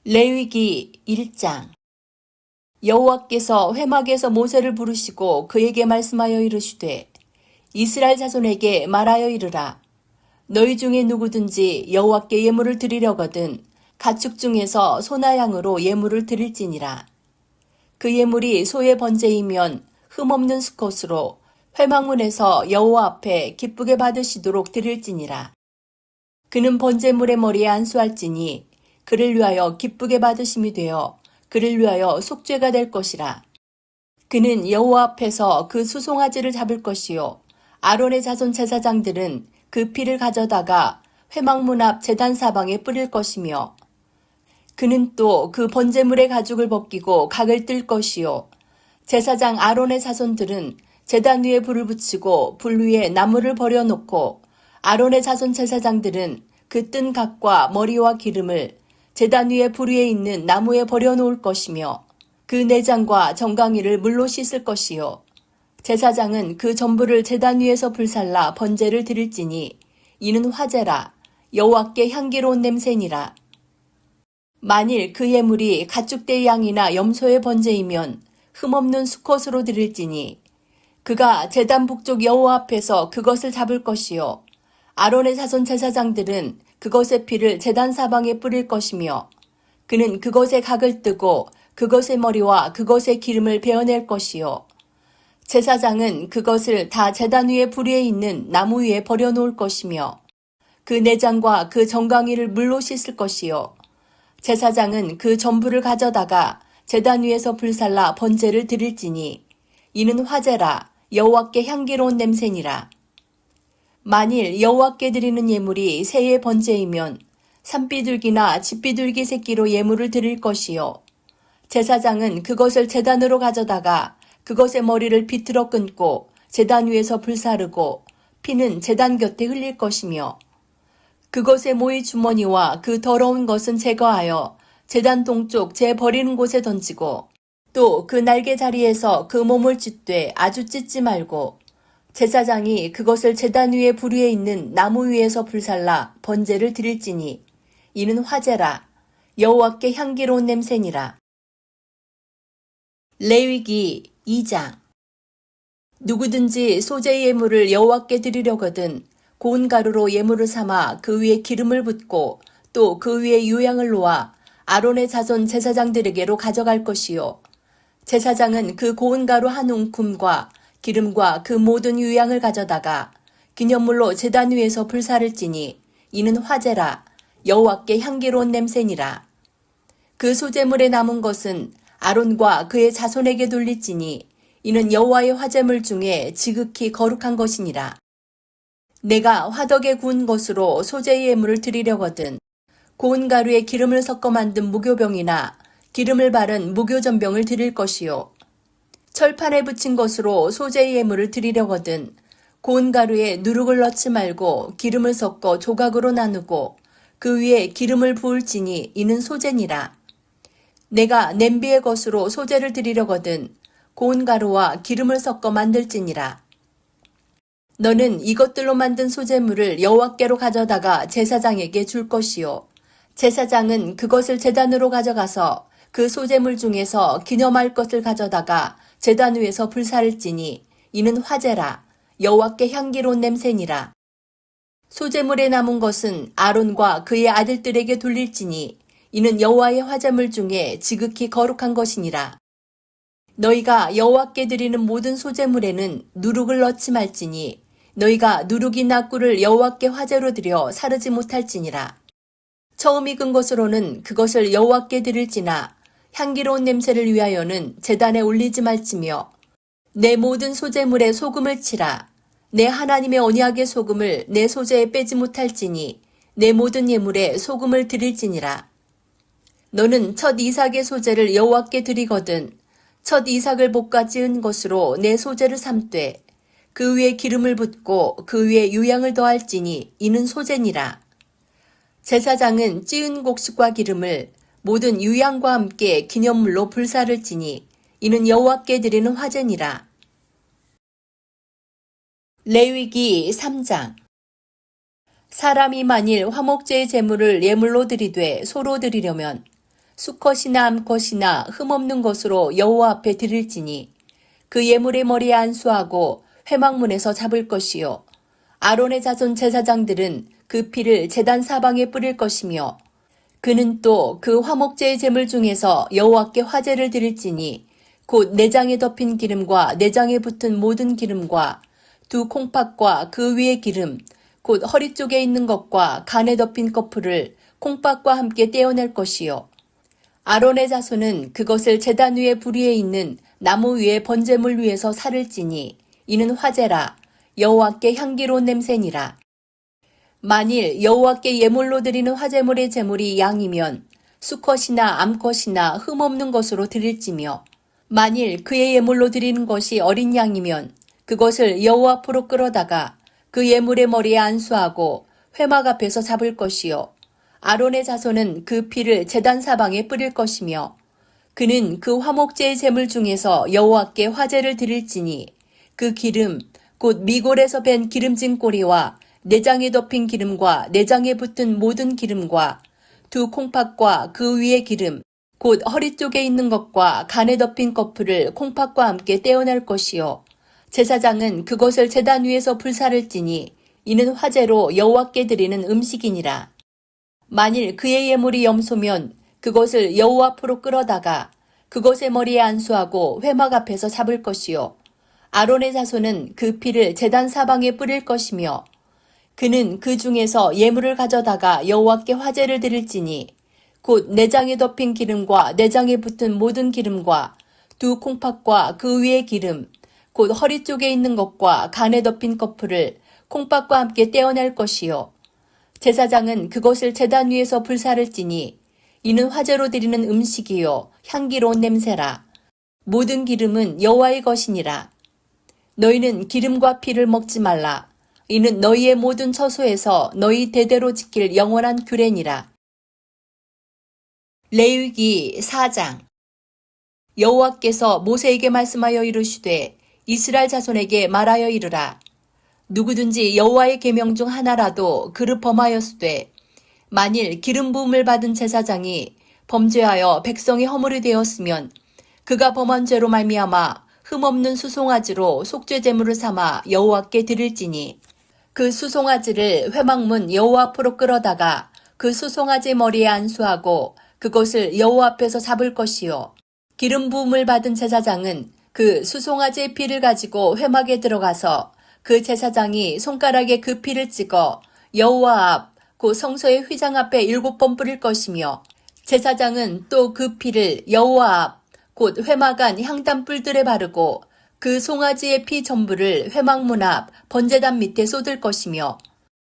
레위기 1장. 여호와께서 회막에서 모세를 부르시고 그에게 말씀하여 이르시되 이스라엘 자손에게 말하여 이르라. 너희 중에 누구든지 여호와께 예물을 드리려거든 가축 중에서 소나 양으로 예물을 드릴지니라. 그 예물이 소의 번제이면 흠없는 수컷으로 회막문에서 여호와 앞에 기쁘게 받으시도록 드릴지니라. 그는 번제물의 머리에 안수할지니 그를 위하여 기쁘게 받으심이 되어 그를 위하여 속죄가 될 것이라. 그는 여호와 앞에서 그 수송아지를 잡을 것이요 아론의 자손 제사장들은 그 피를 가져다가 회막문 앞 제단 사방에 뿌릴 것이며 그는 또 그 번제물의 가죽을 벗기고 각을 뜰 것이요 제사장 아론의 자손들은 제단 위에 불을 붙이고 불 위에 나무를 버려놓고 아론의 자손 제사장들은 그 뜬 각과 머리와 기름을 제단 위에 불 위에 있는 나무에 버려놓을 것이며 그 내장과 정강이를 물로 씻을 것이요 제사장은 그 전부를 제단 위에서 불살라 번제를 드릴지니 이는 화제라. 여호와께 향기로운 냄새니라. 만일 그 예물이 가축대 양이나 염소의 번제이면 흠없는 수컷으로 드릴지니 그가 제단 북쪽 여호와 앞에서 그것을 잡을 것이요 아론의 자손 제사장들은 그것의 피를 제단 사방에 뿌릴 것이며 그는 그것의 각을 뜨고 그것의 머리와 그것의 기름을 베어낼 것이요 제사장은 그것을 다 제단 위에 불 위에 있는 나무 위에 버려놓을 것이며 그 내장과 그 정강이를 물로 씻을 것이요 제사장은 그 전부를 가져다가 제단 위에서 불살라 번제를 드릴지니 이는 화제라. 여호와께 향기로운 냄새니라. 만일 여호와께 드리는 예물이 새의 번제이면 산비둘기나 집비둘기 새끼로 예물을 드릴 것이요 제사장은 그것을 제단으로 가져다가 그것의 머리를 비틀어 끊고 제단 위에서 불사르고 피는 제단 곁에 흘릴 것이며 그것의 모이 주머니와 그 더러운 것은 제거하여 제단 동쪽 제 버리는 곳에 던지고 또 그 날개 자리에서 그 몸을 찢되 아주 찢지 말고 제사장이 그것을 제단 위에 불 위에 있는 나무 위에서 불살라 번제를 드릴지니 이는 화제라. 여호와께 향기로운 냄새니라. 레위기 2장. 누구든지 소제 예물을 여호와께 드리려거든 고운 가루로 예물을 삼아 그 위에 기름을 붓고 또 그 위에 유향을 놓아 아론의 자손 제사장들에게로 가져갈 것이요 제사장은 그 고운 가루 한 움큼과 기름과 그 모든 유향을 가져다가 기념물로 제단 위에서 불사를지니 이는 화제라. 여호와께 향기로운 냄새니라. 그 소제물에 남은 것은 아론과 그의 자손에게 돌릴지니 이는 여호와의 화제물 중에 지극히 거룩한 것이니라. 내가 화덕에 구운 것으로 소제의 예물을 드리려거든 고운 가루에 기름을 섞어 만든 무교병이나 기름을 바른 무교전병을 드릴 것이요 철판에 붙인 것으로 소제의 예물을 드리려거든 고운 가루에 누룩을 넣지 말고 기름을 섞어 조각으로 나누고 그 위에 기름을 부을지니 이는 소제니라. 내가 냄비의 것으로 소제를 드리려거든 고운 가루와 기름을 섞어 만들지니라. 너는 이것들로 만든 소제물을 여호와께로 가져다가 제사장에게 줄 것이요 제사장은 그것을 제단으로 가져가서 그 소제물 중에서 기념할 것을 가져다가 제단 위에서 불사를지니 이는 화제라. 여호와께 향기로운 냄새니라. 소제물에 남은 것은 아론과 그의 아들들에게 돌릴지니 이는 여호와의 화제물 중에 지극히 거룩한 것이니라. 너희가 여호와께 드리는 모든 소제물에는 누룩을 넣지 말지니 너희가 누룩이나 꿀을 여호와께 화제로 드려 사르지 못할지니라. 처음 익은 것으로는 그것을 여호와께 드릴지나 향기로운 냄새를 위하여는 제단에 올리지 말지며 내 모든 소제물에 소금을 치라. 내 하나님의 언약의 소금을 내 소제에 빼지 못할지니 내 모든 예물에 소금을 드릴지니라. 너는 첫 이삭의 소제를 여호와께 드리거든 첫 이삭을 볶아 찌은 것으로 내 소제를 삼되 그 위에 기름을 붓고 그 위에 유향을 더할지니 이는 소제니라. 제사장은 찌은 곡식과 기름을 모든 유향과 함께 기념물로 불사를지니 이는 여호와께 드리는 화제니라. 레위기 3장. 사람이 만일 화목제의 제물을 예물로 드리되 소로 드리려면 수컷이나 암컷이나 흠없는 것으로 여호와 앞에 드릴지니 그 예물의 머리에 안수하고 회막문에서 잡을 것이요 아론의 자손 제사장들은 그 피를 제단 사방에 뿌릴 것이며 그는 또 그 화목제의 제물 중에서 여호와께 화제를 드릴지니 곧 내장에 덮인 기름과 내장에 붙은 모든 기름과 두 콩팥과 그 위의 기름 곧 허리 쪽에 있는 것과 간에 덮인 거풀을 콩팥과 함께 떼어낼 것이요 아론의 자손은 그것을 제단 위에 불 위에 있는 나무 위에 번제물 위에서 살을 찌니 이는 화제라 여호와께 향기로운 냄새니라. 만일 여호와께 예물로 드리는 화제물의 제물이 양이면 수컷이나 암컷이나 흠없는 것으로 드릴지며 만일 그의 예물로 드리는 것이 어린 양이면 그것을 여호와 앞으로 끌어다가 그 예물의 머리에 안수하고 회막 앞에서 잡을 것이요 아론의 자손은 그 피를 제단 사방에 뿌릴 것이며 그는 그 화목제의 제물 중에서 여호와께 화제를 드릴지니 그 기름 곧 미골에서 밴 기름진 꼬리와 내장에 덮인 기름과 내장에 붙은 모든 기름과 두 콩팥과 그 위의 기름 곧 허리 쪽에 있는 것과 간에 덮인 거풀을 콩팥과 함께 떼어낼 것이요 제사장은 그것을 제단 위에서 불사를 찌니 이는 화제로 여호와께 드리는 음식이니라. 만일 그의 예물이 염소면 그것을 여호와 앞으로 끌어다가 그것의 머리에 안수하고 회막 앞에서 잡을 것이요 아론의 자손은 그 피를 제단 사방에 뿌릴 것이며 그는 그 중에서 예물을 가져다가 여호와께 화제를 드릴지니 곧 내장에 덮인 기름과 내장에 붙은 모든 기름과 두 콩팥과 그 위의 기름 곧 허리 쪽에 있는 것과 간에 덮인 거풀을 콩팥과 함께 떼어낼 것이요 제사장은 그것을 제단 위에서 불사를 찌니 이는 화제로 드리는 음식이요 향기로운 냄새라. 모든 기름은 여호와의 것이니라. 너희는 기름과 피를 먹지 말라. 이는 너희의 모든 처소에서 너희 대대로 지킬 영원한 규례니라. 레위기 4장. 여호와께서 모세에게 말씀하여 이르시되 이스라엘 자손에게 말하여 이르라. 누구든지 여호와의 계명 중 하나라도 그를 범하였으되 만일 기름 부음을 받은 제사장이 범죄하여 백성의 허물이 되었으면 그가 범한 죄로 말미암아 흠없는 수송아지로 속죄 제물을 삼아 여호와께 드릴지니 그 수송아지를 회막문 여호와 앞으로 끌어다가 그 수송아지 머리에 안수하고 그것을 여호와 앞에서 잡을 것이요 기름 부음을 받은 제사장은 그 수송아지의 피를 가지고 회막에 들어가서 그 제사장이 손가락에 그 피를 찍어 여호와 앞 그 성소의 휘장 앞에 7번 뿌릴 것이며 제사장은 또 그 피를 여호와 앞 곧 회막 안 향단 뿔들에 바르고 그 송아지의 피 전부를 회막문 앞 번제단 밑에 쏟을 것이며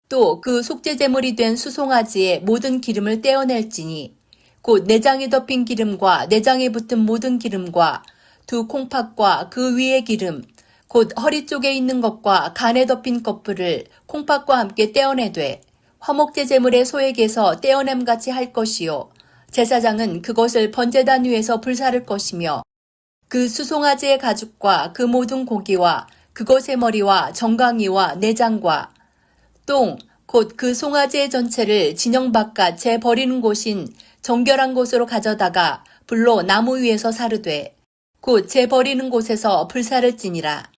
또 그 속죄 제물이 된 수송아지의 모든 기름을 떼어낼지니 곧 내장에 덮인 기름과 내장에 붙은 모든 기름과 두 콩팥과 그 위의 기름 곧 허리 쪽에 있는 것과 간에 덮인 거풀을 콩팥과 함께 떼어내되 화목제 제물의 소액에서 떼어냄같이 할 것이요 제사장은 그것을 번제단 위에서 불사를 것이며 그 수송아지의 가죽과 그 모든 고기와 그것의 머리와 정강이와 내장과 똥 곧 그 송아지의 전체를 진영 바깥 재 버리는 곳인 정결한 곳으로 가져다가 불로 나무 위에서 사르되 곧 재 버리는 곳에서 불사를 지니라.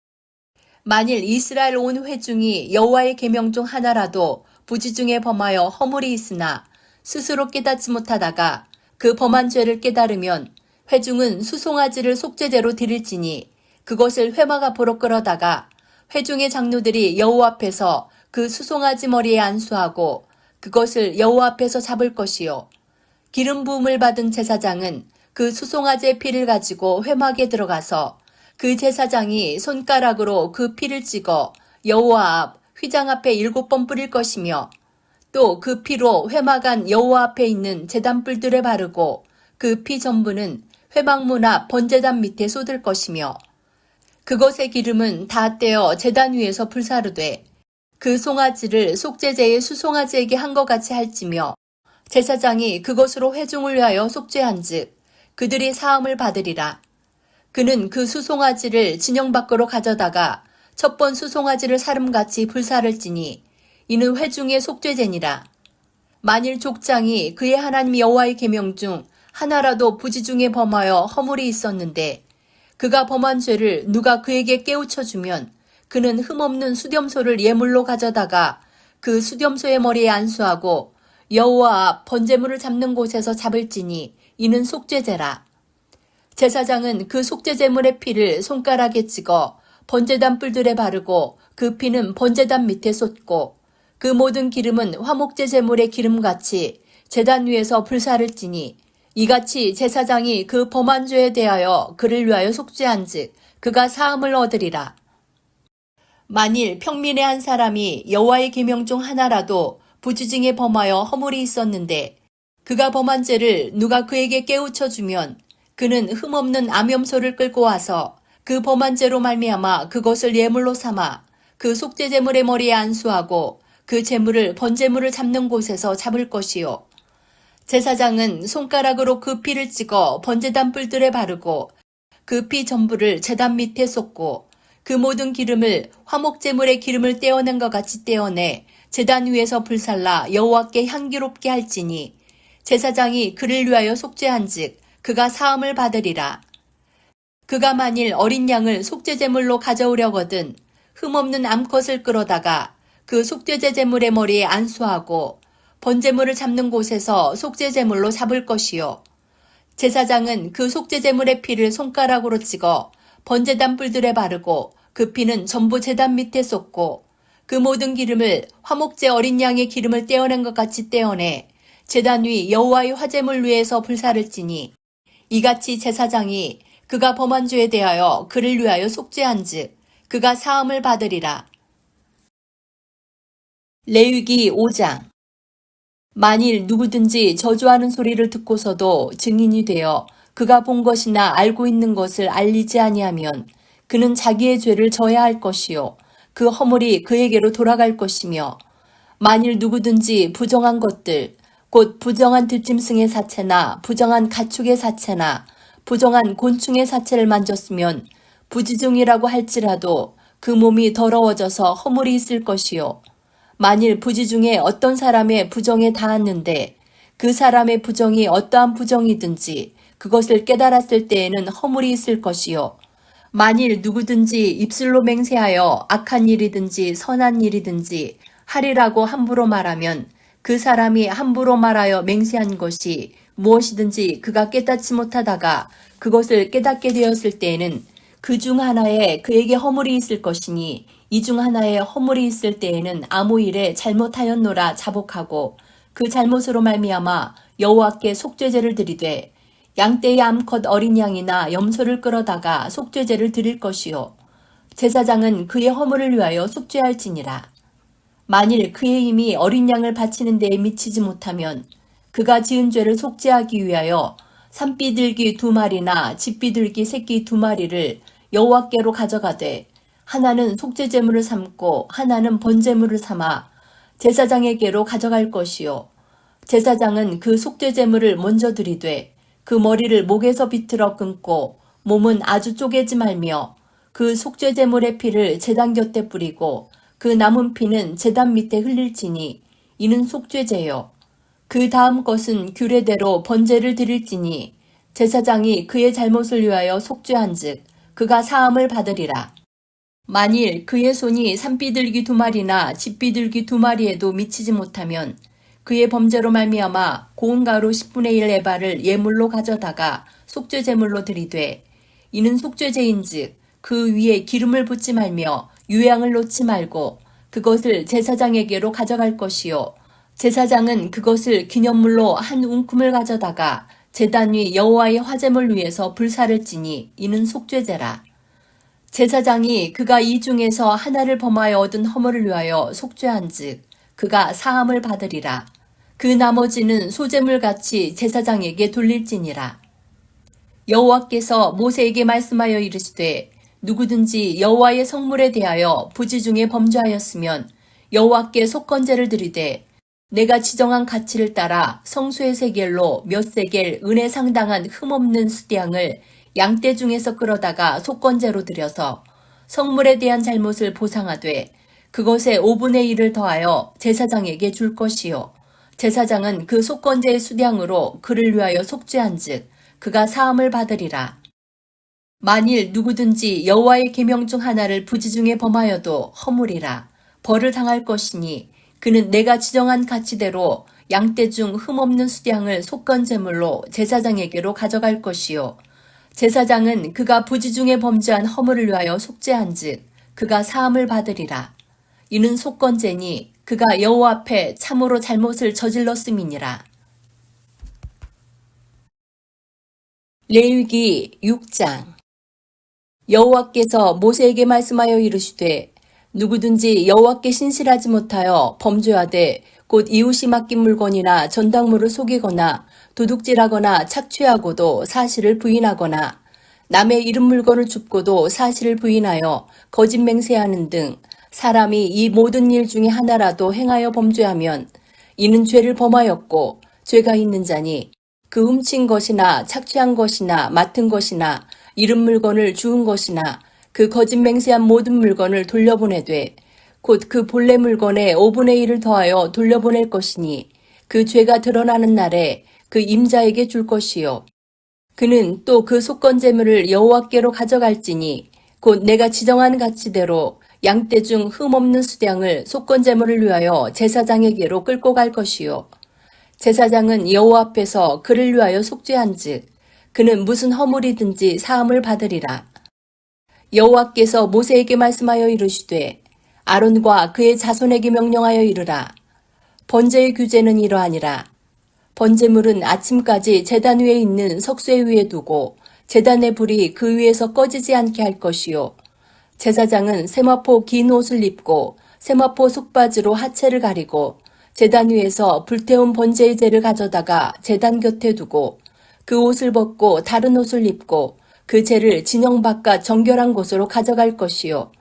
만일 이스라엘 온 회중이 여호와의 계명 중 하나라도 부지 중에 범하여 허물이 있으나 스스로 깨닫지 못하다가 그 범한 죄를 깨달으면 회중은 수송아지를 속죄제로 드릴지니 그것을 회막 앞으로 끌어다가 회중의 장로들이 여호와 앞에서 그 수송아지 머리에 안수하고 그것을 여호와 앞에서 잡을 것이요 기름 부음을 받은 제사장은 그 수송아지의 피를 가지고 회막에 들어가서 그 제사장이 손가락으로 그 피를 찍어 여호와 앞 휘장 앞에 7번 뿌릴 것이며 또 그 피로 회막 안 여호와 앞에 있는 제단 뿔들에 바르고 그 피 전부는 회막문 앞 번제단 밑에 쏟을 것이며 그것의 기름은 다 떼어 제단 위에서 불사르되 그 송아지를 속죄제의 수송아지에게 한 것 같이 할지며 제사장이 그것으로 회중을 위하여 속죄한즉 그들이 사함을 받으리라. 그는 그 수송아지를 진영 밖으로 가져다가 첫 번 수송아지를 사름같이 불사를 지니 이는 회중의 속죄제니라. 만일 족장이 그의 하나님 여호와의 계명 중 하나라도 부지 중에 범하여 허물이 있었는데 그가 범한 죄를 누가 그에게 깨우쳐 주면 그는 흠없는 수렴소를 예물로 가져다가 그 수렴소의 머리에 안수하고 여호와 앞 번제물을 잡는 곳에서 잡을지니 이는 속죄제라. 제사장은 그 속죄제물의 피를 손가락에 찍어 번제단 뿔들에 바르고 그 피는 번제단 밑에 쏟고 그 모든 기름은 화목제 제물의 기름같이 제단 위에서 불사를 찌니 이같이 제사장이 그 범한 죄에 대하여 그를 위하여 속죄한즉 그가 사함을 얻으리라. 만일 평민의 한 사람이 여호와의 계명 중 하나라도 부지 중에 범하여 허물이 있었는데 그가 범한 죄를 누가 그에게 깨우쳐 주면 그는 흠없는 암염소를 끌고 와서 그 범한 죄로 말미암아 그것을 예물로 삼아 그 속죄 제물의 머리에 안수하고 그 제물을 번제물을 잡는 곳에서 잡을 것이요. 제사장은 손가락으로 그 피를 찍어 번제단 뿔들에 바르고 그 피 전부를 제단 밑에 쏟고 그 모든 기름을 화목제물의 기름을 떼어낸 것 같이 떼어내 제단 위에서 불살라 여호와께 향기롭게 할지니 제사장이 그를 위하여 속죄한즉 그가 사함을 받으리라. 그가 만일 어린 양을 속죄제물로 가져오려거든 흠없는 암컷을 끌어다가 그 속죄제 제물의 머리에 안수하고 번제물을 잡는 곳에서 속죄제물로 잡을 것이요. 제사장은 그 속죄제물의 피를 손가락으로 찍어 번제단 뿔들에 바르고 그 피는 전부 제단 밑에 쏟고 그 모든 기름을 화목제 어린 양의 기름을 떼어낸 것 같이 떼어내 제단 위 여호와의 화제물 위에서 불사를 찌니 이같이 제사장이 그가 범한 죄에 대하여 그를 위하여 속죄한즉 그가 사함을 받으리라. 레위기 5장. 만일 누구든지 저주하는 소리를 듣고서도 증인이 되어 그가 본 것이나 알고 있는 것을 알리지 아니하면 그는 자기의 죄를 져야 할 것이요 그 허물이 그에게로 돌아갈 것이며 만일 누구든지 부정한 것들 곧 부정한 들짐승의 사체나 부정한 가축의 사체나 부정한 곤충의 사체를 만졌으면 부지중이라고 할지라도 그 몸이 더러워져서 허물이 있을 것이요 만일 부지 중에 어떤 사람의 부정에 닿았는데 그 사람의 부정이 어떠한 부정이든지 그것을 깨달았을 때에는 허물이 있을 것이요 만일 누구든지 입술로 맹세하여 악한 일이든지 선한 일이든지 하리라고 함부로 말하면 그 사람이 함부로 말하여 맹세한 것이 무엇이든지 그가 깨닫지 못하다가 그것을 깨닫게 되었을 때에는 그 중 하나에 그에게 허물이 있을 것이니 이 중 하나에 허물이 있을 때에는 아무 일에 잘못하였노라 자복하고 그 잘못으로 말미암아 여호와께 속죄제를 드리되 양떼의 암컷 어린 양이나 염소를 끌어다가 속죄제를 드릴 것이요 제사장은 그의 허물을 위하여 속죄할지니라. 만일 그의 힘이 어린 양을 바치는 데에 미치지 못하면 그가 지은 죄를 속죄하기 위하여 산비둘기 2마리나 집비둘기 새끼 2마리를 여호와께로 가져가되 하나는 속죄제물을 삼고 하나는 번제물을 삼아 제사장에게로 가져갈 것이요 제사장은 그 속죄제물을 먼저 드리되 그 머리를 목에서 비틀어 끊고 몸은 아주 쪼개지 말며 그 속죄제물의 피를 제단 곁에 뿌리고 그 남은 피는 제단 밑에 흘릴지니 이는 속죄제요. 그 다음 것은 규례대로 번제를 드릴지니 제사장이 그의 잘못을 위하여 속죄한즉 그가 사함을 받으리라. 만일 그의 손이 산비둘기 2마리나 집비둘기 2마리에도 미치지 못하면 그의 범죄로 말미암아 고운 가루 10분의 1 에바를 예물로 가져다가 속죄제물로 드리되 이는 속죄제인즉 그 위에 기름을 붓지 말며 유향을 놓지 말고 그것을 제사장에게로 가져갈 것이요 제사장은 그것을 기념물로 한 웅큼을 가져다가 제단 위 여호와의 화제물 위에서 불사를 찌니 이는 속죄제라. 제사장이 그가 이 중에서 하나를 범하여 얻은 허물을 위하여 속죄한즉 그가 사함을 받으리라. 그 나머지는 소제물같이 제사장에게 돌릴지니라. 여호와께서 모세에게 말씀하여 이르시되 누구든지 여호와의 성물에 대하여 부지 중에 범죄하였으면 여호와께 속건제를 드리되 내가 지정한 가치를 따라 성소의 세겔로 몇 세겔 은에 상당한 흠없는 수량을 양떼 중에서 끌어다가 속건제로 드려서 성물에 대한 잘못을 보상하되 그것에 5분의 1을 더하여 제사장에게 줄 것이요 제사장은 그 속건제의 수량으로 그를 위하여 속죄한즉 그가 사함을 받으리라. 만일 누구든지 여호와의 계명 중 하나를 부지 중에 범하여도 허물이라 벌을 당할 것이니 그는 내가 지정한 가치대로 양떼 중 흠없는 수량을 속건 제물로 제사장에게로 가져갈 것이요 제사장은 그가 부지 중에 범죄한 허물을 위하여 속죄한즉 그가 사함을 받으리라. 이는 속건제니 그가 여호와 앞에 참으로 잘못을 저질렀음이니라. 레위기 6장. 여호와께서 모세에게 말씀하여 이르시되 누구든지 여호와께 신실하지 못하여 범죄하되 곧 이웃이 맡긴 물건이나 전당물을 속이거나 도둑질하거나 착취하고도 사실을 부인하거나 남의 잃은 물건을 줍고도 사실을 부인하여 거짓 맹세하는 등 사람이 이 모든 일 중에 하나라도 행하여 범죄하면 이는 죄를 범하였고 죄가 있는 자니 그 훔친 것이나 착취한 것이나 맡은 것이나 잃은 물건을 주운 것이나 그 거짓 맹세한 모든 물건을 돌려보내되 곧 그 본래 물건의 5분의 1을 더하여 돌려보낼 것이니 그 죄가 드러나는 날에 그 임자에게 줄 것이요 그는 또 그 속건제물을 여호와께로 가져갈지니 곧 내가 지정한 가치대로 양떼 중 흠없는 수량을 속건제물을 위하여 제사장에게로 끌고 갈 것이요 제사장은 여호와 앞에서 그를 위하여 속죄한즉 그는 무슨 허물이든지 사함을 받으리라. 여호와께서 모세에게 말씀하여 이르시되 아론과 그의 자손에게 명령하여 이르라. 번제의 규제는 이러하니라. 번제물은 아침까지 제단 위에 있는 석쇠 위에 두고 제단의 불이 그 위에서 꺼지지 않게 할 것이요. 제사장은 세마포 긴 옷을 입고 세마포 속바지로 하체를 가리고 제단 위에서 불태운 번제의 재를 가져다가 제단 곁에 두고 그 옷을 벗고 다른 옷을 입고 그 재를 진영 바깥 정결한 곳으로 가져갈 것이요.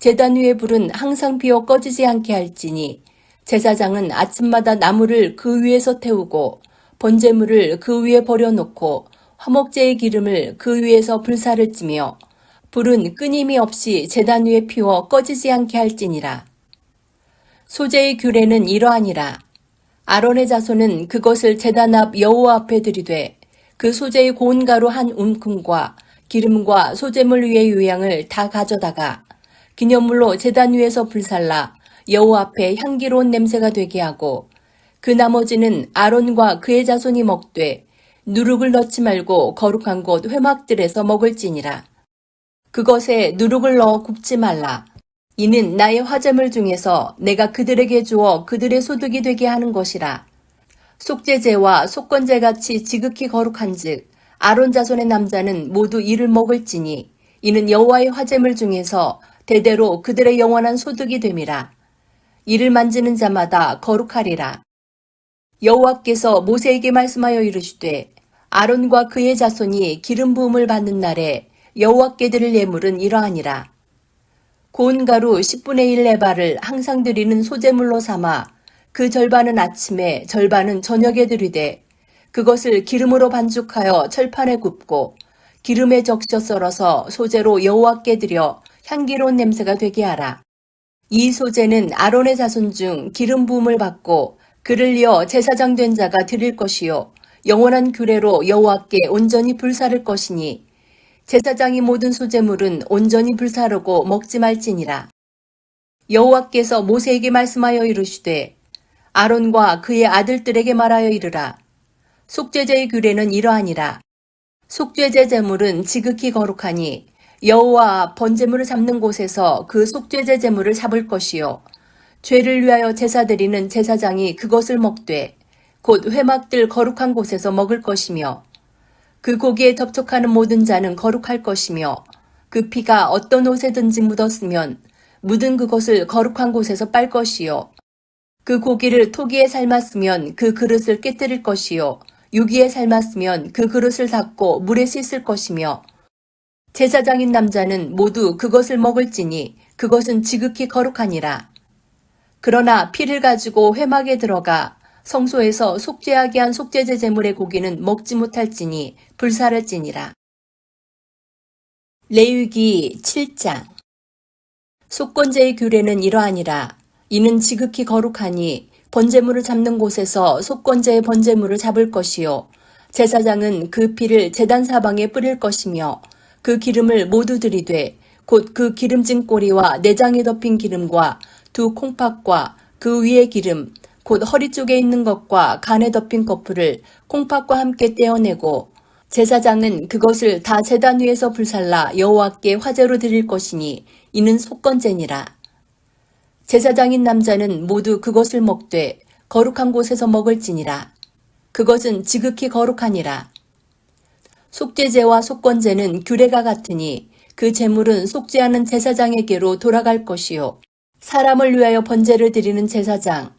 제단 위의 불은 항상 피어 꺼지지 않게 할지니 제사장은 아침마다 나무를 그 위에서 태우고 번제물을 그 위에 버려놓고 화목제의 기름을 그 위에서 불사를 찌며 불은 끊임이 없이 제단 위에 피워 꺼지지 않게 할지니라. 소제의 규례는 이러하니라. 아론의 자손은 그것을 제단 앞 여호와 앞에 들이되 그 소제의 고운 가루 한 움큼과 기름과 소제물 위의 유향을 다 가져다가 기념물로 제단 위에서 불살라 여호와 앞에 향기로운 냄새가 되게 하고 그 나머지는 아론과 그의 자손이 먹되 누룩을 넣지 말고 거룩한 곳 회막들에서 먹을지니라. 그것에 누룩을 넣어 굽지 말라. 이는 나의 화제물 중에서 내가 그들에게 주어 그들의 소득이 되게 하는 것이라. 속죄제와 속건제같이 지극히 거룩한즉 아론 자손의 남자는 모두 이를 먹을지니 이는 여호와의 화제물 중에서 대대로 그들의 영원한 소득이 됨이라. 이를 만지는 자마다 거룩하리라. 여호와께서 모세에게 말씀하여 이르시되 아론과 그의 자손이 기름 부음을 받는 날에 여호와께 드릴 예물은 이러하니라. 고운 가루 10분의 1 에바를 항상 드리는 소제물로 삼아 그 절반은 아침에 절반은 저녁에 드리되 그것을 기름으로 반죽하여 철판에 굽고 기름에 적셔 썰어서 소제로 여호와께 드려 향기로운 냄새가 되게 하라. 이 소제는 아론의 자손 중 기름 부음을 받고 그를 이어 제사장 된 자가 드릴 것이요 영원한 규례로 여호와께 온전히 불사를 것이니 제사장이 모든 소제물은 온전히 불사르고 먹지 말지니라. 여호와께서 모세에게 말씀하여 이르시되 아론과 그의 아들들에게 말하여 이르라. 속죄제의 규례는 이러하니라. 속죄제 제물은 지극히 거룩하니 여호와 번제물을 잡는 곳에서 그 속죄제 제물을 잡을 것이요 죄를 위하여 제사 드리는 제사장이 그것을 먹되 곧 회막들 거룩한 곳에서 먹을 것이며 그 고기에 접촉하는 모든 자는 거룩할 것이며 그 피가 어떤 옷에든지 묻었으면 묻은 그것을 거룩한 곳에서 빨 것이요 그 고기를 토기에 삶았으면 그 그릇을 깨뜨릴 것이요 유기에 삶았으면 그 그릇을 닦고 물에 씻을 것이며 제사장인 남자는 모두 그것을 먹을지니 그것은 지극히 거룩하니라. 그러나 피를 가지고 회막에 들어가 성소에서 속죄하게 한 속죄제 제물의 고기는 먹지 못할지니 불사를지니라. 레위기 7장. 속건제의 규례는 이러하니라. 이는 지극히 거룩하니 번제물을 잡는 곳에서 속건제의 번제물을 잡을 것이요 제사장은 그 피를 제단 사방에 뿌릴 것이며 그 기름을 모두 들이되 곧 그 기름진 꼬리와 내장에 덮인 기름과 두 콩팥과 그 위의 기름 곧 허리 쪽에 있는 것과 간에 덮인 거풀을 콩팥과 함께 떼어내고 제사장은 그것을 다 제단 위에서 불살라 여호와께 화제로 드릴 것이니 이는 속건제니라. 제사장인 남자는 모두 그것을 먹되 거룩한 곳에서 먹을지니라. 그것은 지극히 거룩하니라. 속죄제와 속건제는 규례가 같으니 그 제물은 속죄하는 제사장에게로 돌아갈 것이요 사람을 위하여 번제를 드리는 제사장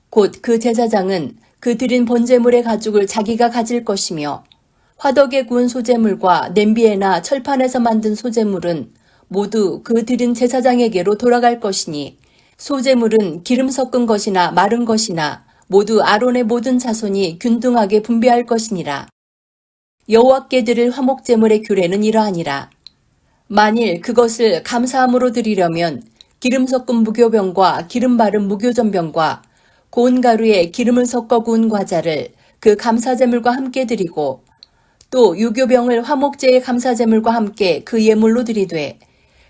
곧 그 제사장은 그 드린 번제물의 가죽을 자기가 가질 것이며 화덕에 구운 소제물과 냄비에나 철판에서 만든 소제물은 모두 그 드린 제사장에게로 돌아갈 것이니 소제물은 기름 섞은 것이나 마른 것이나 모두 아론의 모든 자손이 균등하게 분배할 것이니라. 여호와께 드릴 화목제물의 규례는 이러하니라. 만일 그것을 감사함으로 드리려면 기름 섞은 무교병과 기름 바른 무교전병과 고운 가루에 기름을 섞어 구운 과자를 그 감사제물과 함께 드리고 또 유교병을 화목제의 감사제물과 함께 그 예물로 드리되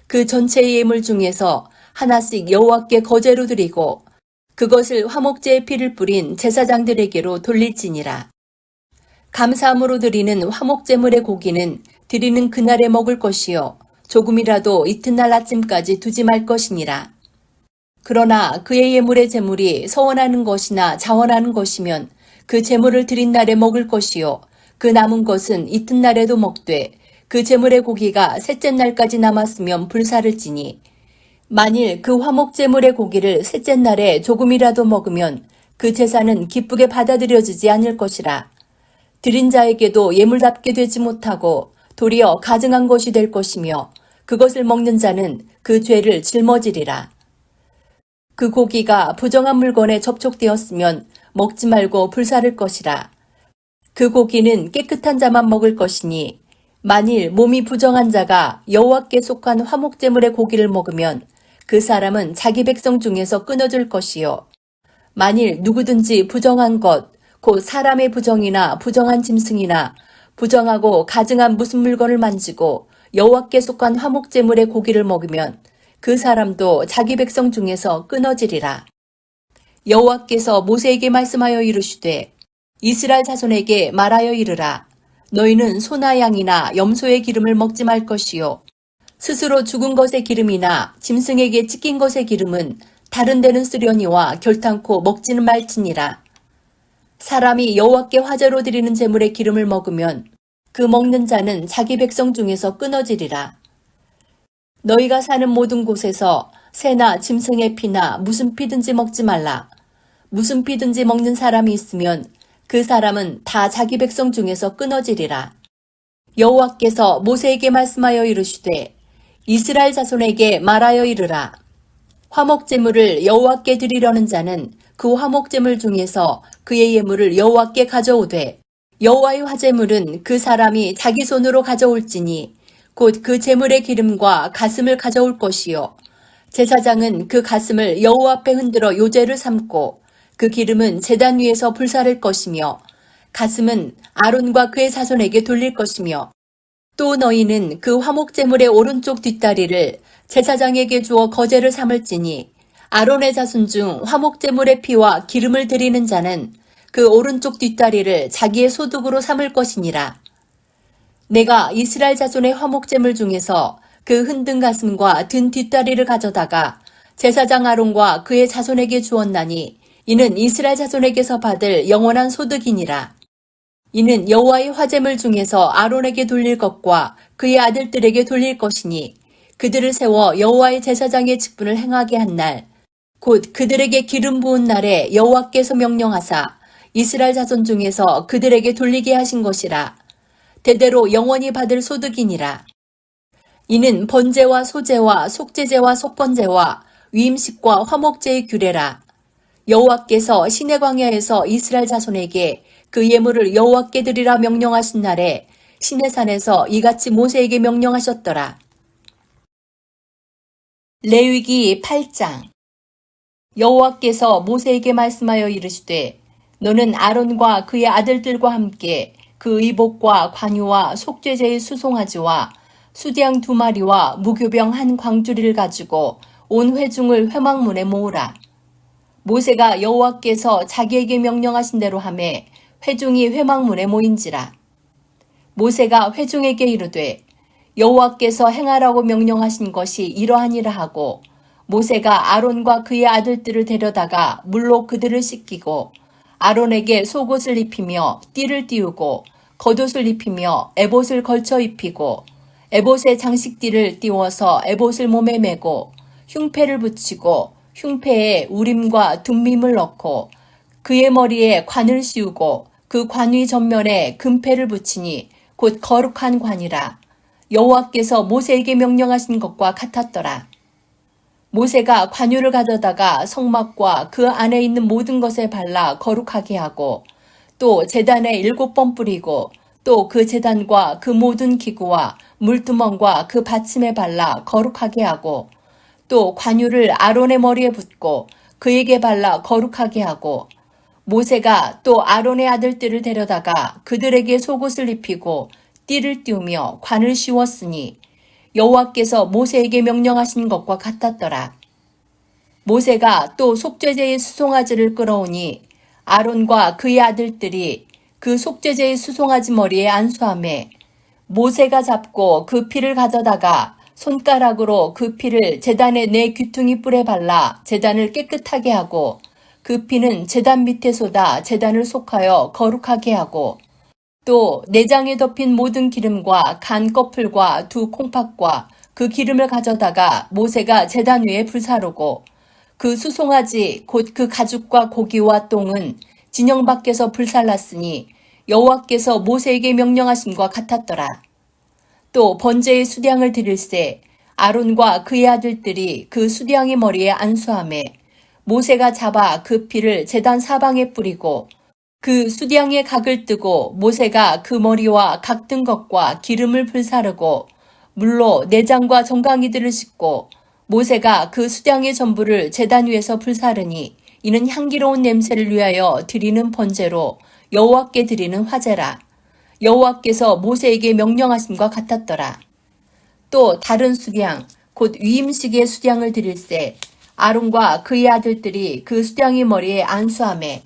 그 전체의 예물 중에서 하나씩 여호와께 거제로 드리고 그것을 화목제의 피를 뿌린 제사장들에게로 돌릴지니라. 감사함으로 드리는 화목제물의 고기는 드리는 그날에 먹을 것이요 조금이라도 이튿날 아침까지 두지 말 것이니라. 그러나 그의 예물의 제물이 서원하는 것이나 자원하는 것이면 그 제물을 드린 날에 먹을 것이요 그 남은 것은 이튿날에도 먹되 그 제물의 고기가 셋째 날까지 남았으면 불사를지니 만일 그 화목제물의 고기를 셋째 날에 조금이라도 먹으면 그 제사는 기쁘게 받아들여지지 않을 것이라. 드린 자에게도 예물답게 되지 못하고 도리어 가증한 것이 될 것이며 그것을 먹는 자는 그 죄를 짊어지리라. 그 고기가 부정한 물건에 접촉되었으면 먹지 말고 불사를 것이라. 그 고기는 깨끗한 자만 먹을 것이니 만일 몸이 부정한 자가 여호와께 속한 화목제물의 고기를 먹으면 그 사람은 자기 백성 중에서 끊어질 것이요 만일 누구든지 부정한 것 곧 사람의 부정이나 부정한 짐승이나 부정하고 가증한 무슨 물건을 만지고 여호와께 속한 화목제물의 고기를 먹으면 그 사람도 자기 백성 중에서 끊어지리라. 여호와께서 모세에게 말씀하여 이르시되 이스라엘 자손에게 말하여 이르라. 너희는 소나 양이나 염소의 기름을 먹지 말 것이요 스스로 죽은 것의 기름이나 짐승에게 찢긴 것의 기름은 다른 데는 쓰려니와 결탄코 먹지는 말지니라. 사람이 여호와께 화제로 드리는 제물의 기름을 먹으면 그 먹는 자는 자기 백성 중에서 끊어지리라. 너희가 사는 모든 곳에서 새나 짐승의 피나 무슨 피든지 먹지 말라. 무슨 피든지 먹는 사람이 있으면 그 사람은 다 자기 백성 중에서 끊어지리라. 여호와께서 모세에게 말씀하여 이르시되 이스라엘 자손에게 말하여 이르라. 화목제물을 여호와께 드리려는 자는 그 화목제물 중에서 그의 예물을 여호와께 가져오되 여호와의 화제물은 그 사람이 자기 손으로 가져올지니 곧 그 제물의 기름과 가슴을 가져올 것이요 제사장은 그 가슴을 여호와 앞에 흔들어 요제를 삼고 그 기름은 제단 위에서 불사를 것이며 가슴은 아론과 그의 자손에게 돌릴 것이며 또 너희는 그 화목제물의 오른쪽 뒷다리를 제사장에게 주어 거제를 삼을지니 아론의 자손 중 화목제물의 피와 기름을 드리는 자는 그 오른쪽 뒷다리를 자기의 소득으로 삼을 것이니라. 내가 이스라엘 자손의 화목제물 중에서 그 흔든 가슴과 든 뒷다리를 가져다가 제사장 아론과 그의 자손에게 주었나니 이는 이스라엘 자손에게서 받을 영원한 소득이니라. 이는 여호와의 화제물 중에서 아론에게 돌릴 것과 그의 아들들에게 돌릴 것이니 그들을 세워 여호와의 제사장의 직분을 행하게 한 날 곧 그들에게 기름 부은 날에 여호와께서 명령하사 이스라엘 자손 중에서 그들에게 돌리게 하신 것이라. 대대로 영원히 받을 소득이니라. 이는 번제와 소제와 속죄제와 속건제와 위임식과 화목제의 규례라. 여호와께서 시내 광야에서 이스라엘 자손에게 그 예물을 여호와께 드리라 명령하신 날에 시내산에서 이같이 모세에게 명령하셨더라. 레위기 8장. 여호와께서 모세에게 말씀하여 이르시되 너는 아론과 그의 아들들과 함께 그 의복과 관유와 속죄제의 수송아지와 수디양 2마리와 무교병 1광주리를 가지고 온 회중을 회막문에 모으라. 모세가 여호와께서 자기에게 명령하신 대로 하매 회중이 회막문에 모인지라. 모세가 회중에게 이르되 여호와께서 행하라고 명령하신 것이 이러하니라 하고 모세가 아론과 그의 아들들을 데려다가 물로 그들을 씻기고 아론에게 속옷을 입히며 띠를 띄우고 겉옷을 입히며 에봇을 걸쳐 입히고 에봇의 장식띠를 띄워서 에봇을 몸에 메고 흉패를 붙이고 흉패에 우림과 둠밈을 넣고 그의 머리에 관을 씌우고 그 관 위 전면에 금패를 붙이니 곧 거룩한 관이라. 여호와께서 모세에게 명령하신 것과 같았더라. 모세가 관유를 가져다가 성막과 그 안에 있는 모든 것에 발라 거룩하게 하고 또 제단에 7번 뿌리고 또 그 제단과 그 모든 기구와 물두멍과 그 받침에 발라 거룩하게 하고 또 관유를 아론의 머리에 붓고 그에게 발라 거룩하게 하고 모세가 또 아론의 아들들을 데려다가 그들에게 속옷을 입히고 띠를 띄우며 관을 씌웠으니 여호와께서 모세에게 명령하신 것과 같았더라. 모세가 또 속죄제의 수송아지를 끌어오니 아론과 그의 아들들이 그 속죄제의 수송아지 머리에 안수하매 모세가 잡고 그 피를 가져다가 손가락으로 그 피를 제단의 4귀퉁이 뿔에 발라 제단을 깨끗하게 하고 그 피는 제단 밑에 쏟아 제단을 속하여 거룩하게 하고 또 내장에 덮인 모든 기름과 간 꺼풀과 2 콩팥과 그 기름을 가져다가 모세가 제단 위에 불사르고 그 수송아지 곧 그 가죽과 고기와 똥은 진영 밖에서 불살랐으니 여호와께서 모세에게 명령하심과 같았더라. 또 번제의 수량을 드릴새 아론과 그의 아들들이 그 수량의 머리에 안수하매 모세가 잡아 그 피를 제단 사방에 뿌리고 그 수량의 각을 뜨고 모세가 그 머리와 각 든 것과 기름을 불사르고 물로 내장과 정강이들을 씻고 모세가 그 수량의 전부를 제단 위에서 불사르니 이는 향기로운 냄새를 위하여 드리는 번제로 여호와께 드리는 화제라. 여호와께서 모세에게 명령하심과 같았더라. 또 다른 수량 곧 위임식의 수량을 드릴새 아론과 그의 아들들이 그 수량의 머리에 안수하매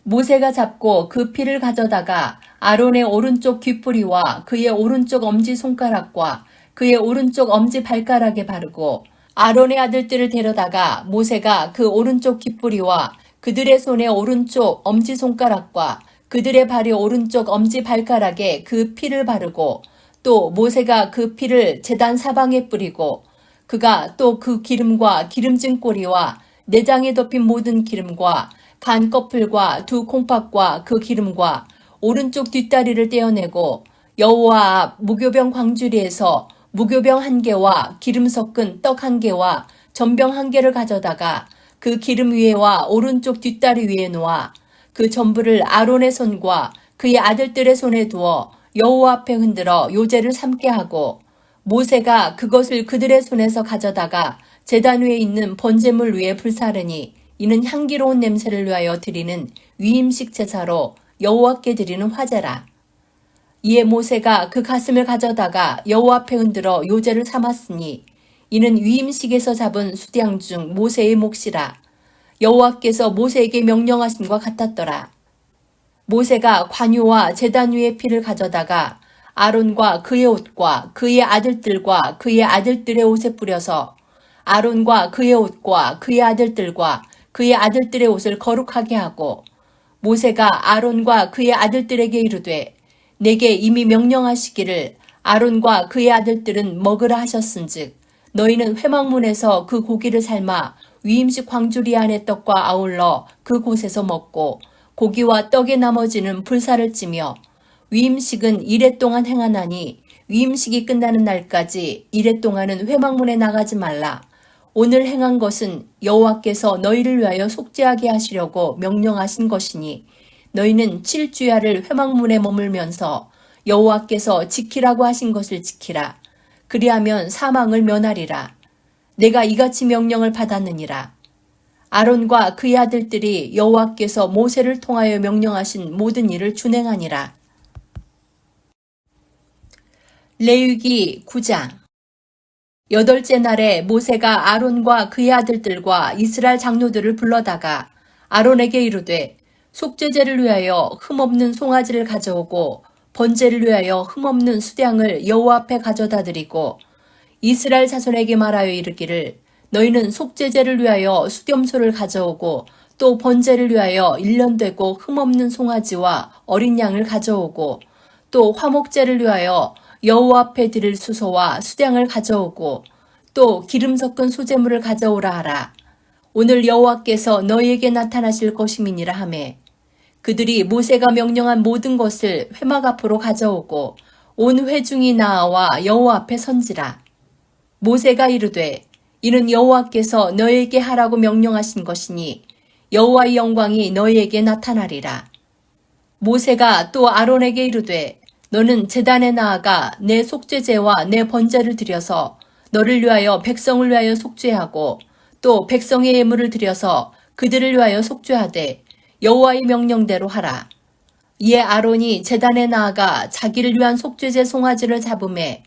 모세가 잡고 그 피를 가져다가 아론의 오른쪽 귓뿌리와 그의 오른쪽 엄지손가락과 그의 오른쪽 엄지발가락에 바르고 아론의 아들들을 데려다가 모세가 그 오른쪽 귓뿌리와 그들의 손의 오른쪽 엄지손가락과 그들의 발의 오른쪽 엄지발가락에 그 피를 바르고 또 모세가 그 피를 제단 사방에 뿌리고 그가 또 그 기름과 기름진 꼬리와 내장에 덮인 모든 기름과 간 꺼풀과 2 콩팥과 그 기름과 오른쪽 뒷다리를 떼어내고 여호와 앞 무교병 광주리에서 무교병 1개와 기름 섞은 떡 1개와 전병 1개를 가져다가 그 기름 위에와 오른쪽 뒷다리 위에 놓아 그 전부를 아론의 손과 그의 아들들의 손에 두어 여호와 앞에 흔들어 요제를 삼게 하고 모세가 그것을 그들의 손에서 가져다가 제단 위에 있는 번제물 위에 불사르니 이는 향기로운 냄새를 위하여 드리는 위임식 제사로 여호와께 드리는 화제라. 이에 모세가 그 가슴을 가져다가 여호와 앞에 흔들어 요제를 삼았으니 이는 위임식에서 잡은 수량 중 모세의 몫이라. 여호와께서 모세에게 명령하심과 같았더라. 모세가 관유와 제단 위의 피를 가져다가 아론과 그의 옷과 그의 아들들과 그의 아들들의 옷에 뿌려서 아론과 그의 옷과 그의 아들들과 그의 아들들의 옷을 거룩하게 하고 모세가 아론과 그의 아들들에게 이르되 내게 이미 명령하시기를 아론과 그의 아들들은 먹으라 하셨은즉 너희는 회막문에서 그 고기를 삶아 위임식 광주리 안의 떡과 아울러 그곳에서 먹고 고기와 떡의 나머지는 불사를 찌며 위임식은 이레 동안 행하나니 위임식이 끝나는 날까지 이레 동안은 회막문에 나가지 말라. 오늘 행한 것은 여호와께서 너희를 위하여 속죄하게 하시려고 명령하신 것이니 너희는 7주야를 회막문에 머물면서 여호와께서 지키라고 하신 것을 지키라. 그리하면 사망을 면하리라. 내가 이같이 명령을 받았느니라. 아론과 그의 아들들이 여호와께서 모세를 통하여 명령하신 모든 일을 준행하니라. 레위기 9장. 여덟째 날에 모세가 아론과 그의 아들들과 이스라엘 장로들을 불러다가 아론에게 이르되 속죄제를 위하여 흠없는 송아지를 가져오고 번제를 위하여 흠없는 수량을 여호와 앞에 가져다 드리고 이스라엘 자손에게 말하여 이르기를 너희는 속죄제를 위하여 수염소를 가져오고 또 번제를 위하여 1년 되고 흠없는 송아지와 어린 양을 가져오고 또 화목제를 위하여 여호와 앞에 드릴 수소와 수량을 가져오고 또 기름 섞은 소제물을 가져오라 하라. 오늘 여호와께서 너희에게 나타나실 것임이니라 하매 그들이 모세가 명령한 모든 것을 회막 앞으로 가져오고 온 회중이 나아와 여호와 앞에 선지라. 모세가 이르되 이는 여호와께서 너희에게 하라고 명령하신 것이니 여호와의 영광이 너희에게 나타나리라. 모세가 또 아론에게 이르되 너는 제단에 나아가 내 속죄제와 내 번제를 드려서 너를 위하여 백성을 위하여 속죄하고 또 백성의 예물을 드려서 그들을 위하여 속죄하되 여호와의 명령대로 하라. 이에 아론이 제단에 나아가 자기를 위한 속죄제 송아지를 잡음에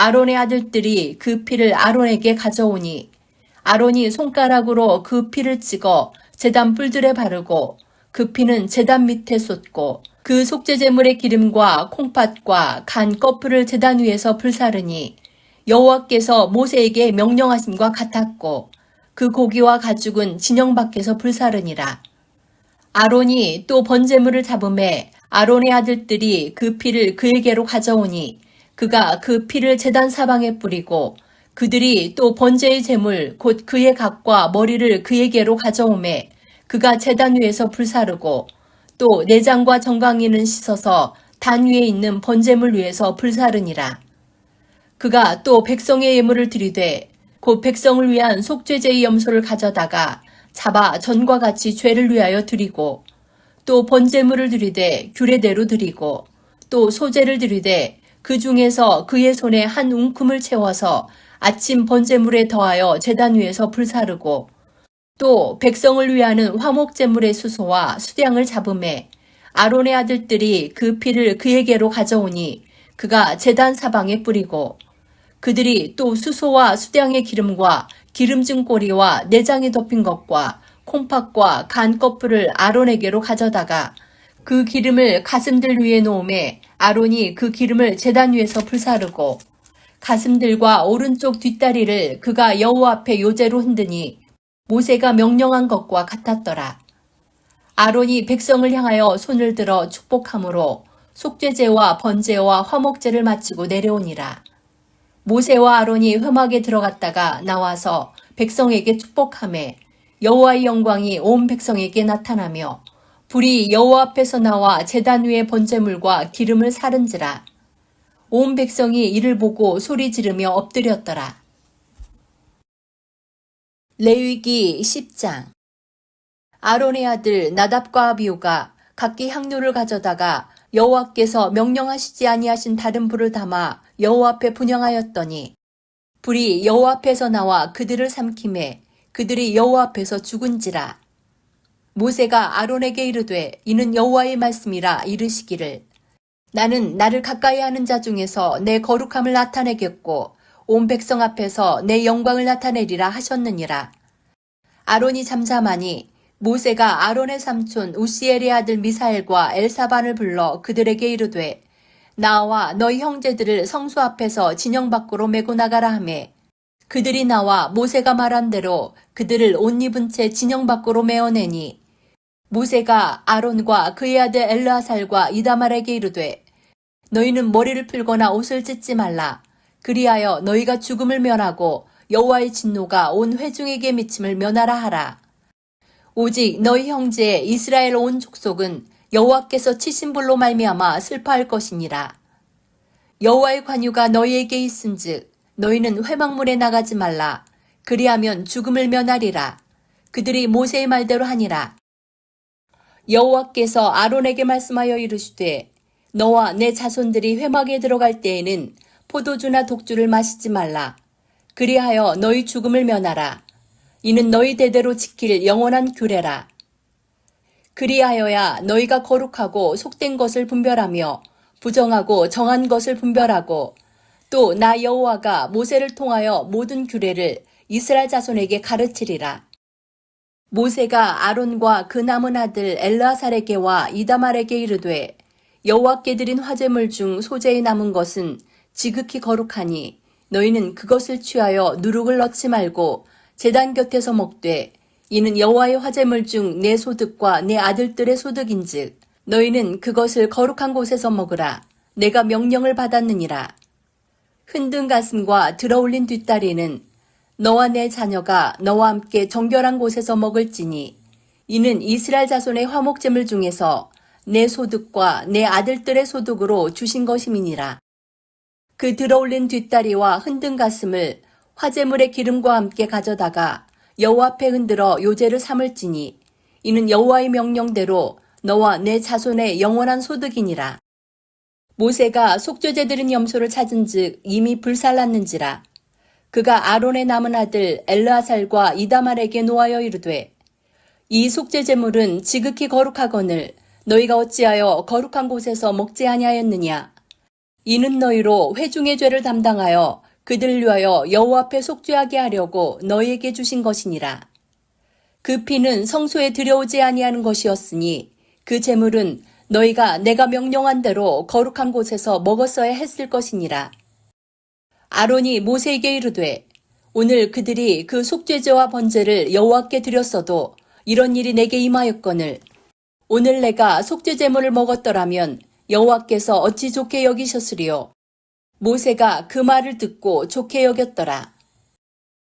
아론의 아들들이 그 피를 아론에게 가져오니 아론이 손가락으로 그 피를 찍어 제단 뿔들에 바르고 그 피는 제단 밑에 쏟고 그 속죄제물의 기름과 콩팥과 간 거풀을 제단 위에서 불사르니 여호와께서 모세에게 명령하심과 같았고 그 고기와 가죽은 진영 밖에서 불사르니라. 아론이 또 번제물을 잡음에 아론의 아들들이 그 피를 그에게로 가져오니 그가 그 피를 제단 사방에 뿌리고 그들이 또 번제의 제물 곧 그의 각과 머리를 그에게로 가져오매 그가 제단 위에서 불사르고 또 내장과 정강이는 씻어서 단 위에 있는 번제물 위에서 불사르니라. 그가 또 백성의 예물을 드리되 곧 백성을 위한 속죄제의 염소를 가져다가 잡아 전과 같이 죄를 위하여 드리고 또 번제물을 드리되 규례대로 드리고 또 소제를 드리되 그 중에서 그의 손에 한 웅큼을 채워서 아침 번제물에 더하여 제단 위에서 불사르고 또 백성을 위하는 화목제물의 수소와 수량을 잡음에 아론의 아들들이 그 피를 그에게로 가져오니 그가 제단 사방에 뿌리고 그들이 또 수소와 수량의 기름과 기름진 꼬리와 내장이 덮인 것과 콩팥과 간 거풀을 아론에게로 가져다가 그 기름을 가슴들 위에 놓음에 아론이 그 기름을 제단 위에서 불사르고 가슴들과 오른쪽 뒷다리를 그가 여호와 앞에 요제로 흔드니 모세가 명령한 것과 같았더라. 아론이 백성을 향하여 손을 들어 축복함으로 속죄제와 번제와 화목제를 마치고 내려오니라. 모세와 아론이 회막에 들어갔다가 나와서 백성에게 축복하매 여호와의 영광이 온 백성에게 나타나며 불이 여호와 앞에서 나와 제단 위에 번제물과 기름을 사른지라. 온 백성이 이를 보고 소리 지르며 엎드렸더라. 레위기 10장. 아론의 아들 나답과 아비후가 각기 향료를 가져다가 여호와께서 명령하시지 아니하신 다른 불을 담아 여호와 앞에 분향하였더니 불이 여호와 앞에서 나와 그들을 삼키매 그들이 여호와 앞에서 죽은지라. 모세가 아론에게 이르되 이는 여호와의 말씀이라 이르시기를 나는 나를 가까이 하는 자 중에서 내 거룩함을 나타내겠고 온 백성 앞에서 내 영광을 나타내리라 하셨느니라. 아론이 잠잠하니 모세가 아론의 삼촌 우시엘의 아들 미사엘과 엘사반을 불러 그들에게 이르되 나와 너희 형제들을 성수 앞에서 진영 밖으로 메고 나가라 하매 그들이 나와 모세가 말한 대로 그들을 옷 입은 채 진영 밖으로 메어내니 모세가 아론과 그의 아들 엘르아살과 이다말에게 이르되 너희는 머리를 풀거나 옷을 찢지 말라. 그리하여 너희가 죽음을 면하고 여호와의 진노가 온 회중에게 미침을 면하라 하라. 오직 너희 형제 이스라엘 온 족속은 여호와께서 치신 불로 말미암아 슬퍼할 것이니라. 여호와의 관유가 너희에게 있은즉 너희는 회막문에 나가지 말라. 그리하면 죽음을 면하리라. 그들이 모세의 말대로 하니라. 여호와께서 아론에게 말씀하여 이르시되 너와 내 자손들이 회막에 들어갈 때에는 포도주나 독주를 마시지 말라. 그리하여 너희 죽음을 면하라. 이는 너희 대대로 지킬 영원한 규례라. 그리하여야 너희가 거룩하고 속된 것을 분별하며 부정하고 정한 것을 분별하고 또 나 여호와가 모세를 통하여 모든 규례를 이스라엘 자손에게 가르치리라. 모세가 아론과 그 남은 아들 엘르아살에게와 이다말에게 이르되 여호와께 드린 화제물 중 소재에 남은 것은 지극히 거룩하니 너희는 그것을 취하여 누룩을 넣지 말고 제단 곁에서 먹되 이는 여호와의 화제물 중 내 소득과 내 아들들의 소득인즉 너희는 그것을 거룩한 곳에서 먹으라. 내가 명령을 받았느니라. 흔든 가슴과 들어올린 뒷다리는 너와 내 자녀가 너와 함께 정결한 곳에서 먹을지니 이는 이스라엘 자손의 화목제물 중에서 내 소득과 내 아들들의 소득으로 주신 것임이니라. 그 들어올린 뒷다리와 흔든 가슴을 화제물의 기름과 함께 가져다가 여호와 앞에 흔들어 요제를 삼을지니 이는 여호와의 명령대로 너와 내 자손의 영원한 소득이니라. 모세가 속죄제 드린 염소를 찾은즉 이미 불살랐는지라. 그가 아론의 남은 아들 엘르아살과 이다말에게 노하여 이르되 이 속죄제물은 지극히 거룩하거늘 너희가 어찌하여 거룩한 곳에서 먹지 아니하였느냐. 이는 너희로 회중의 죄를 담당하여 그들을 위하여 여호와 앞에 속죄하게 하려고 너희에게 주신 것이니라. 그 피는 성소에 들여오지 아니하는 것이었으니 그 제물은 너희가 내가 명령한 대로 거룩한 곳에서 먹었어야 했을 것이니라. 아론이 모세에게 이르되 오늘 그들이 그 속죄제와 번제를 여호와께 드렸어도 이런 일이 내게 임하였거늘 오늘 내가 속죄제물을 먹었더라면 여호와께서 어찌 좋게 여기셨으리요. 모세가 그 말을 듣고 좋게 여겼더라.